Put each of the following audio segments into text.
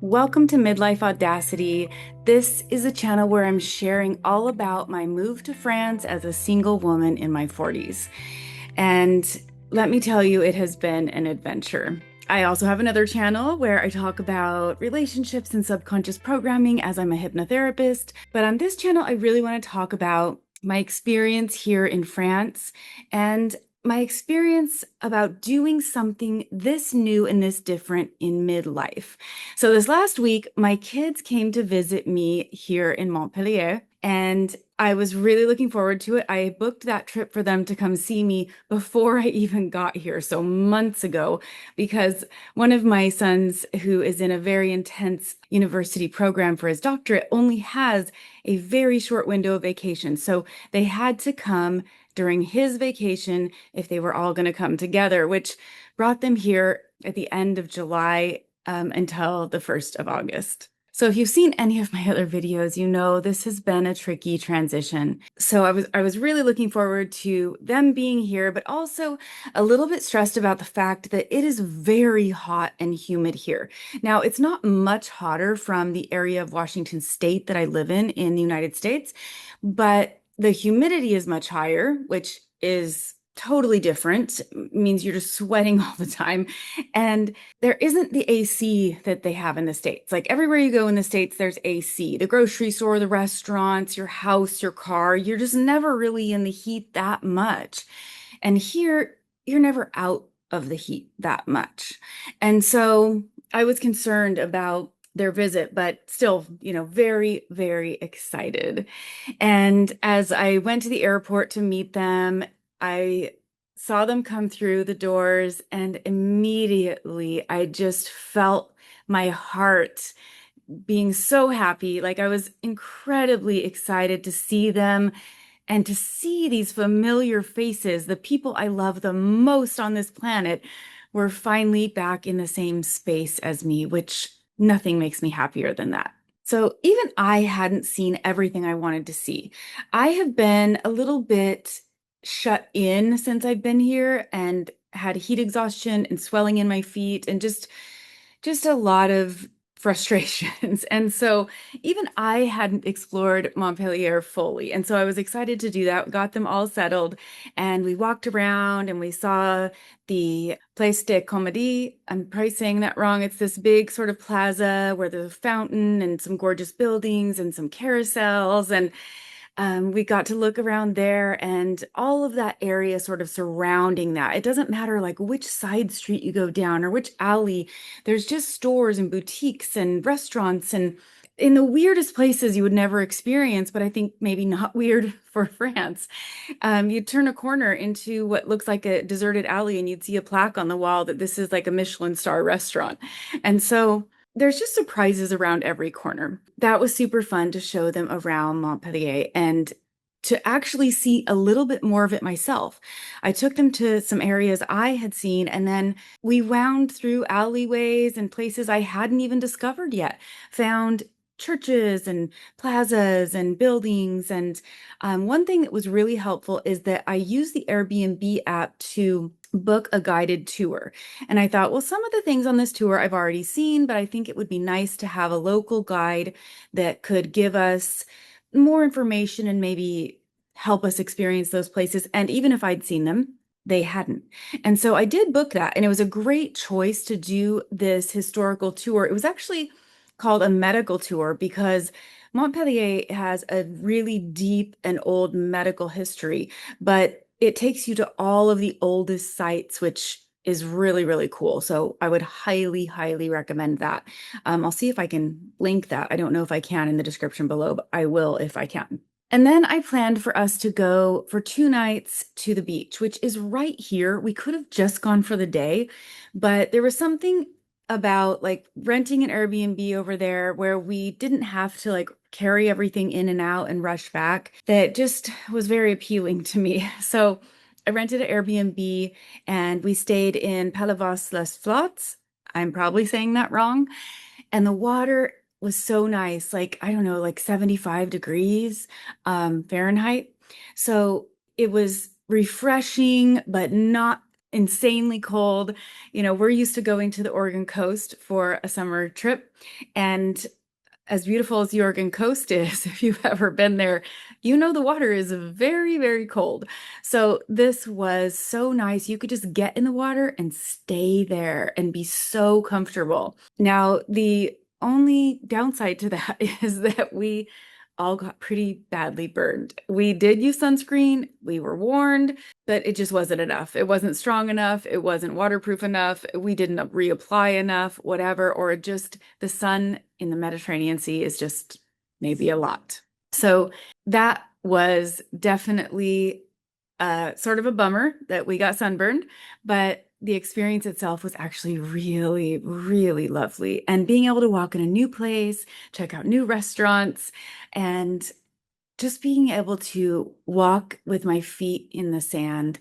Welcome to Midlife Audacity. This is a channel where I'm sharing all about my move to France as a single woman in my 40s. And let me tell you, it has been an adventure. I also have another channel where I talk about relationships and subconscious programming as I'm a hypnotherapist. But on this channel, I really want to talk about my experience here in France and my experience about doing something this new and this different in midlife. So this last week, my kids came to visit me here in Montpellier, and I was really looking forward to it. I booked that trip for them to come see me before I even got here, so months ago, because one of my sons, who is in a very intense university program for his doctorate, only has a very short window of vacation. So they had to come during his vacation if they were all going to come together, which brought them here at the end of July until the 1st of August. So if you've seen any of my other videos, you know this has been a tricky transition. So I was really looking forward to them being here, but also a little bit stressed about the fact that it is very hot and humid here. Now, it's not much hotter from the area of Washington State that I live in the United States, but the humidity is much higher, which is totally different. It means you're just sweating all the time. And there isn't the AC that they have in the States. Like everywhere you go in the States, there's AC. The grocery store, the restaurants, your house, your car, you're just never really in the heat that much. And here, you're never out of the heat that much. And so I was concerned about their visit, but still, very, very excited. And as I went to the airport to meet them, I saw them come through the doors, and immediately I just felt my heart being so happy. Like I was incredibly excited to see them and to see these familiar faces, the people I love the most on this planet, were finally back in the same space as me, which nothing makes me happier than that. So even I hadn't seen everything I wanted to see. I have been a little bit shut in since I've been here and had heat exhaustion and swelling in my feet and just a lot of frustrations. And so even I hadn't explored Montpellier fully. And so I was excited to do that. We got them all settled and we walked around and we saw the Place de Comédie. I'm probably saying that wrong. It's this big sort of plaza where there's a fountain and some gorgeous buildings and some carousels. And we got to look around there and all of that area sort of surrounding that. It doesn't matter like which side street you go down or which alley, there's just stores and boutiques and restaurants and in the weirdest places you would never experience, but I think maybe not weird for France. You'd turn a corner into what looks like a deserted alley and you'd see a plaque on the wall that this is like a Michelin star restaurant. And so there's just surprises around every corner. That was super fun to show them around Montpellier and to actually see a little bit more of it myself. I took them to some areas I had seen, and then we wound through alleyways and places I hadn't even discovered yet, found churches and plazas and buildings. And one thing that was really helpful is that I used the Airbnb app to book a guided tour. And I thought, well, some of the things on this tour I've already seen, but I think it would be nice to have a local guide that could give us more information and maybe help us experience those places. And even if I'd seen them, they hadn't. And so I did book that. And it was a great choice to do this historical tour. It was actually called a medical tour because Montpellier has a really deep and old medical history, but it takes you to all of the oldest sites, which is really, really cool. So I would highly, highly recommend that. I'll see if I can link that. I don't know if I can in the description below, but I will if I can. And then I planned for us to go for 2 nights to the beach, which is right here. We could have just gone for the day, but there was something about like renting an Airbnb over there where we didn't have to like carry everything in and out and rush back that just was very appealing to me. So I rented an Airbnb and we stayed in Palavas-les-Flots. I'm probably saying that wrong. And the water was so nice, like, I don't know, like 75 degrees Fahrenheit. So it was refreshing, but not insanely cold. We're used to going to the Oregon coast for a summer trip, and as beautiful as the Oregon coast is, if you've ever been there, the water is very, very cold. So this was so nice. You could just get in the water and stay there and be so comfortable. Now, the only downside to that is that we all got pretty badly burned. We did use sunscreen, we were warned, but it just wasn't enough. It wasn't strong enough, it wasn't waterproof enough, we didn't reapply enough, whatever, or just the sun in the Mediterranean Sea is just maybe a lot. So that was definitely sort of a bummer that we got sunburned, but the experience itself was actually really, really lovely. And being able to walk in a new place, check out new restaurants, and just being able to walk with my feet in the sand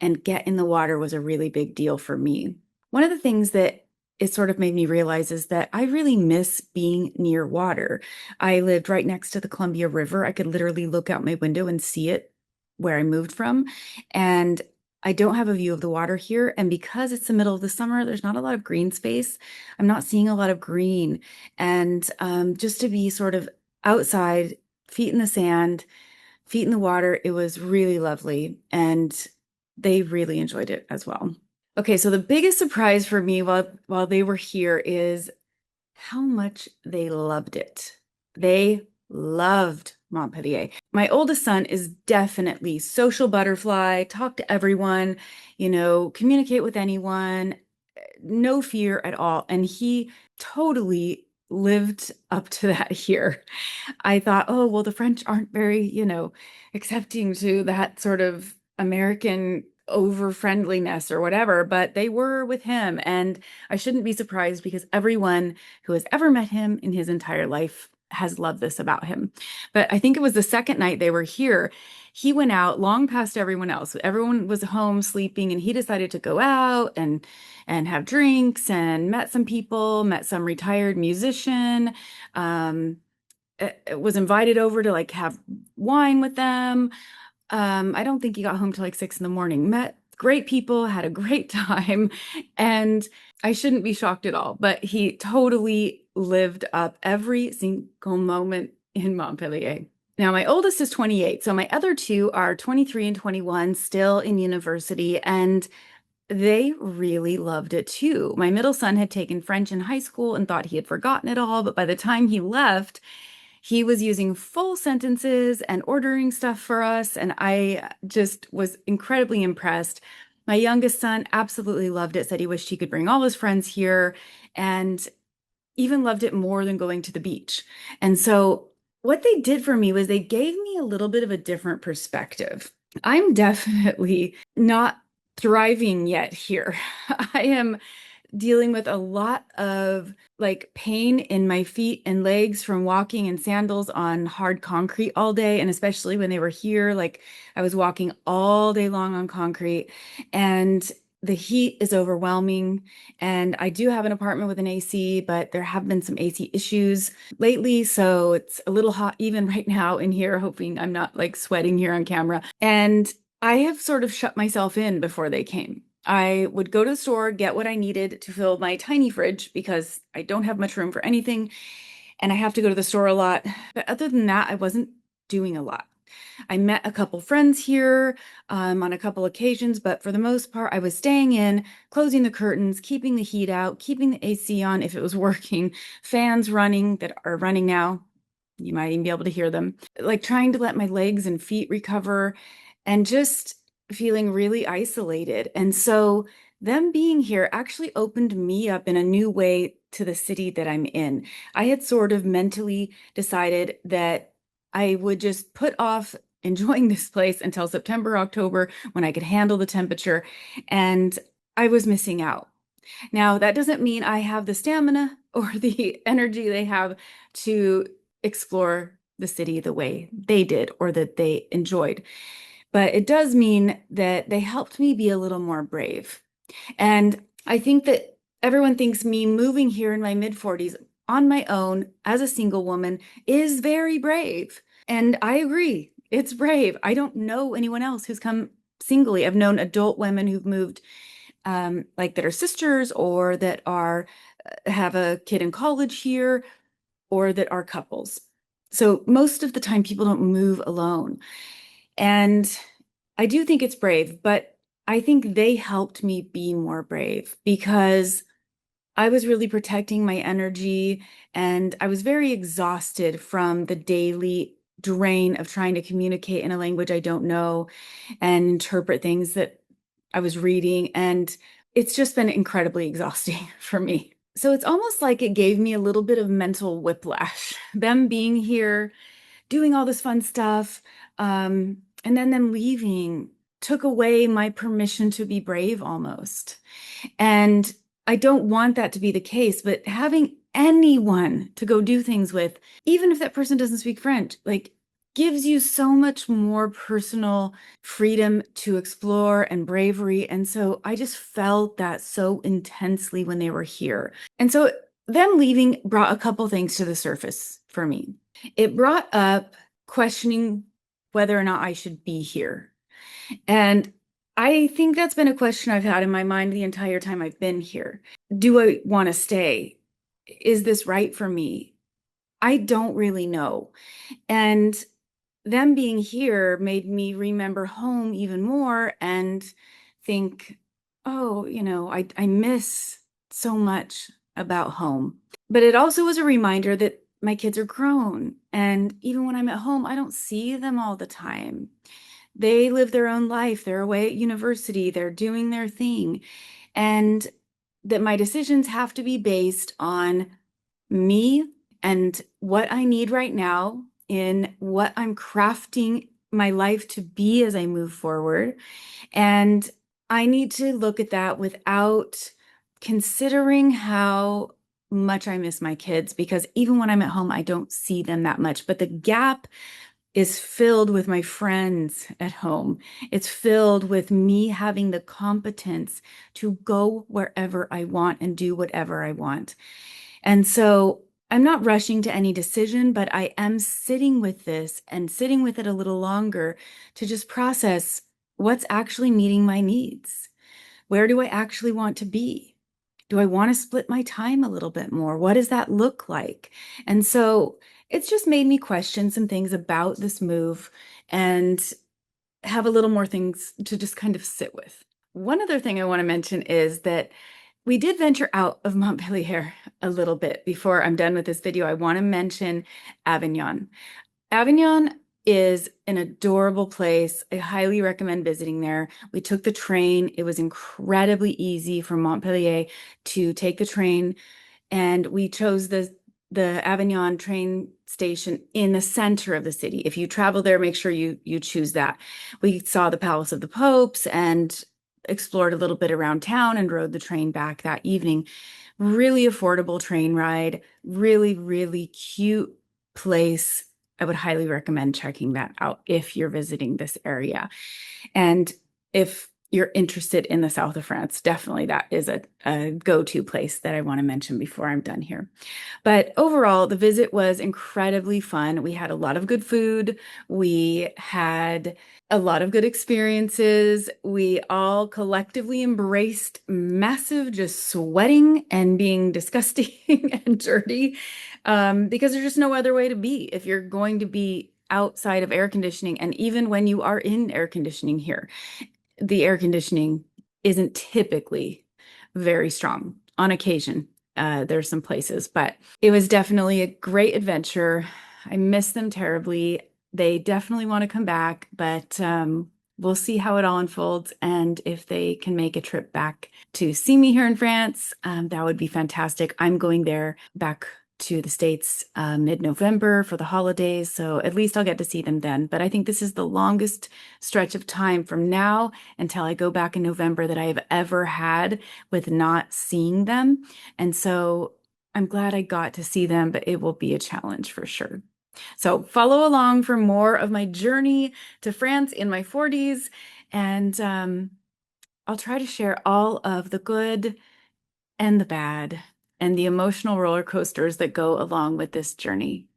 and get in the water was a really big deal for me. One of the things that it sort of made me realize is that I really miss being near water. I lived right next to the Columbia River. I could literally look out my window and see it where I moved from. And I don't have a view of the water here. And because it's the middle of the summer, there's not a lot of green space. I'm not seeing a lot of green. And just to be sort of outside, feet in the sand, feet in the water, it was really lovely. And they really enjoyed it as well. Okay, so the biggest surprise for me while they were here is how much they loved it. They loved Montpellier. My oldest son is definitely social butterfly, talk to everyone, communicate with anyone, no fear at all. And he totally lived up to that here. I thought, oh, well, the French aren't very, accepting to that sort of American over friendliness or whatever, but they were with him. And I shouldn't be surprised because everyone who has ever met him in his entire life has loved this about him. But I think it was the second night they were here. He went out long past everyone else. Everyone was home sleeping, and he decided to go out and have drinks and met some people, met some retired musician. Was invited over to like have wine with them. I don't think he got home till like 6 in the morning. Met great people, had a great time, and I shouldn't be shocked at all, but he totally lived up every single moment in Montpellier. Now, my oldest is 28, so my other two are 23 and 21, still in university, and they really loved it too. My middle son had taken French in high school and thought he had forgotten it all, but by the time he left, he was using full sentences and ordering stuff for us, and I just was incredibly impressed. My youngest son absolutely loved it, said he wished he could bring all his friends here, and even loved it more than going to the beach. And so what they did for me was they gave me a little bit of a different perspective. I'm definitely not thriving yet here. I am dealing with a lot of like pain in my feet and legs from walking in sandals on hard concrete all day. And especially when they were here, like I was walking all day long on concrete, and the heat is overwhelming. And I do have an apartment with an AC, but there have been some AC issues lately. So it's a little hot even right now in here, hoping I'm not like sweating here on camera. And I have sort of shut myself in before they came. I would go to the store, get what I needed to fill my tiny fridge because I don't have much room for anything, and I have to go to the store a lot. But other than that, I wasn't doing a lot. I met a couple friends here on a couple occasions, but for the most part, I was staying in, closing the curtains, keeping the heat out, keeping the AC on if it was working, fans running that are running now. You might even be able to hear them. Like trying to let my legs and feet recover and just feeling really isolated. And so them being here actually opened me up in a new way to the city that I'm in. I had sort of mentally decided that I would just put off enjoying this place until September, October, when I could handle the temperature, and I was missing out. Now, that doesn't mean I have the stamina or the energy they have to explore the city the way they did or that they enjoyed. But it does mean that they helped me be a little more brave. And I think that everyone thinks me moving here in my mid-40s on my own as a single woman is very brave. And I agree, it's brave. I don't know anyone else who's come singly. I've known adult women who've moved, like that are sisters or that are have a kid in college here or that are couples. So most of the time, people don't move alone. And I do think it's brave, but I think they helped me be more brave because I was really protecting my energy and I was very exhausted from the daily drain of trying to communicate in a language I don't know and interpret things that I was reading. And it's just been incredibly exhausting for me. So it's almost like it gave me a little bit of mental whiplash, them being here, doing all this fun stuff, and then them leaving took away my permission to be brave almost. And I don't want that to be the case, but having anyone to go do things with, even if that person doesn't speak French, like gives you so much more personal freedom to explore and bravery. And so I just felt that so intensely when they were here. And so them leaving brought a couple things to the surface for me. It brought up questioning whether or not I should be here. And I think that's been a question I've had in my mind the entire time I've been here. Do I want to stay? Is this right for me? I don't really know. And them being here made me remember home even more and think, oh, I miss so much about home. But it also was a reminder that my kids are grown. And even when I'm at home, I don't see them all the time. They live their own life. They're away at university. They're doing their thing. And that my decisions have to be based on me and what I need right now in what I'm crafting my life to be as I move forward. And I need to look at that without considering how much I miss my kids, because even when I'm at home, I don't see them that much. But the gap is filled with my friends at home. It's filled with me having the competence to go wherever I want and do whatever I want. And so I'm not rushing to any decision, but I am sitting with this and sitting with it a little longer to just process what's actually meeting my needs. Where do I actually want to be? Do I want to split my time a little bit more? What does that look like? And so it's just made me question some things about this move and have a little more things to just kind of sit with. One other thing I want to mention is that we did venture out of Montpellier a little bit. Before I'm done with this video, I want to mention Avignon. Avignon is an adorable place. I highly recommend visiting there. We took the train. It was incredibly easy from Montpellier to take the train, and we chose the Avignon train station in the center of the city. If you travel there, make sure you choose that. We saw the Palace of the Popes and explored a little bit around town and rode the train back that evening. Really affordable train ride, really, really cute place. I would highly recommend checking that out if you're visiting this area. And if you're interested in the south of France, definitely that is a go-to place that I want to mention before I'm done here. But overall, the visit was incredibly fun. We had a lot of good food. We had a lot of good experiences. We all collectively embraced massive just sweating and being disgusting and dirty, because there's just no other way to be if you're going to be outside of air conditioning. And even when you are in air conditioning here, the air conditioning isn't typically very strong. On occasion, there's some places, but it was definitely a great adventure. I miss them terribly. They definitely want to come back, but we'll see how it all unfolds. And if they can make a trip back to see me here in France, that would be fantastic. I'm going there back to the States mid-November for the holidays, so at least I'll get to see them then. But I think this is the longest stretch of time from now until I go back in November that I have ever had with not seeing them. And so I'm glad I got to see them, but it will be a challenge for sure. So follow along for more of my journey to France in my 40s, and I'll try to share all of the good and the bad and the emotional roller coasters that go along with this journey.